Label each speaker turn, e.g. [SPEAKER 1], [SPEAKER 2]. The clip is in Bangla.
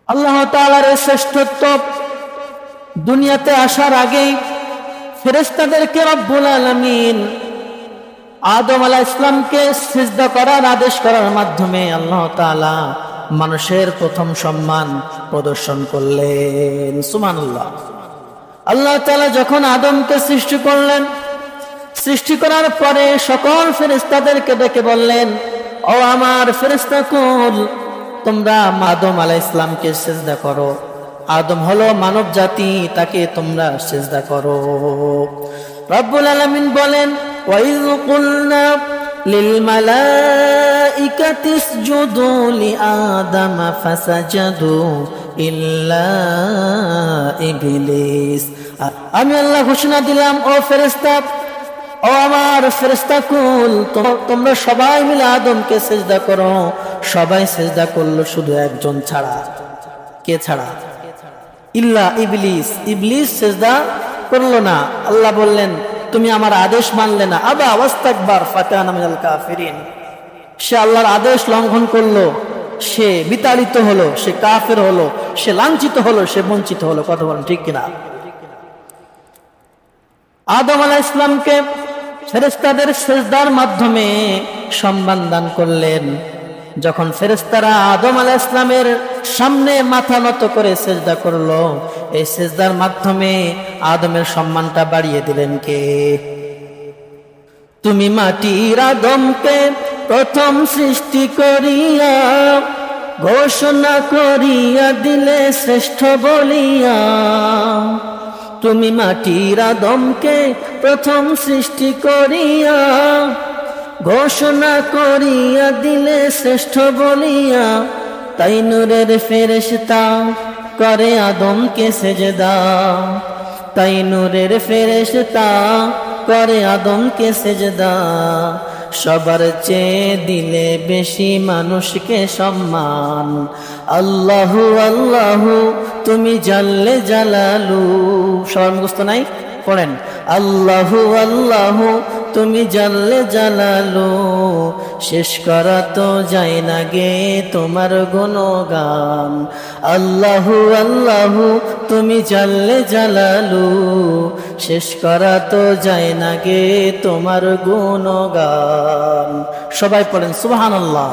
[SPEAKER 1] আল্লাহ তাআলার শ্রেষ্ঠত্ব দুনিয়াতে আসার আগেই ফেরেশতাদেরকে রব্বুল আলামিন আদম আলাইহিস সালামকে সিজদা করার আদেশ করার মাধ্যমে আল্লাহ তাআলা মানুষের প্রথম সম্মান প্রদর্শন করলেন। সুবহানাল্লাহ। আল্লাহ তাআলা যখন আদমকে সৃষ্টি করলেন, সৃষ্টি করার পরে সকল ফেরেশতাদেরকে ডেকে বললেন, ও আমার ফেরেশতাকুল, তোমরা আদম আলাইহিস সালামকে সিজদা করো। আদম হলো মানব জাতি, তাকে তোমরা সিজদা করো। রব্বুল আলামিন বলেন, ওয়াইয কুলনা লিল মালাইকাতি ইসজুদু লিআদাম ফাসাজাদু ইল্লা ইবলিস। আমি আল্লাহ ঘোষণা দিলাম, ও ফেরেশতা, ও আমার ফেরেশতাকুল, তোমরা সবাই মিলে আদমকে সিজদা করো। সবাই সিজদা করলো, শুধু একজন ছাড়া। কে ছাড়া? ইল্লা ইবলিস। ইবলিস সিজদা করলো না। আল্লাহ বললেন, তুমি আমার আদেশ মানলে না। আবা ওয়াস্তাকবার ফাকানা মিনাল কাফিরিন। সে আল্লাহর আদেশ লঙ্ঘন করলো, সে বিতাড়িত হলো, সে কাফের হলো, সে লাঞ্ছিত হলো, সে বঞ্চিত হলো। কথা বলেন ঠিক কিনা? আদম আলাইহিস সালামকে ফেরেশতাদের সিজদার মাধ্যমে সম্মান দান করলেন। যখন ফেরেশতারা আদম আলাইহিস সালামের সামনে মাথা নত করে সিজদা করলো, এই সিজদার মাধ্যমে আদমের সম্মানটা বাড়িয়ে দিলেন কে? তুমি মাটির আদমকে প্রথম সৃষ্টি করিয়া ঘোষণা করিয়া দিলে শ্রেষ্ঠ বলিয়া। তুমি মাটির আদমকে প্রথম সৃষ্টি করিয়া ঘোষণা করিয়া দিলে শ্রেষ্ঠ বলিয়া। তাই নূরের ফেরেশতা করে আদমকে সেজদা। তাই নূরের ফেরেশতা করে আদমকে সেজদা। সবার চেয়ে দিলে বেশি মানুষকে সম্মান। আল্লাহু আল্লাহু তুমি জাল্লে জালালু। সবার মুখস্থ নাই? পড়েন, আল্লাহু আল্লাহু তুমি জাল্লে জালালু। শেষ করা তো যায় না গে তোমার গুণগান। আল্লাহু আল্লাহু তুমি জাল্লে জালালু। শেষ করা তো যায় না গে তোমার গুণগান। সবাই পড়েন সুবহানাল্লাহ।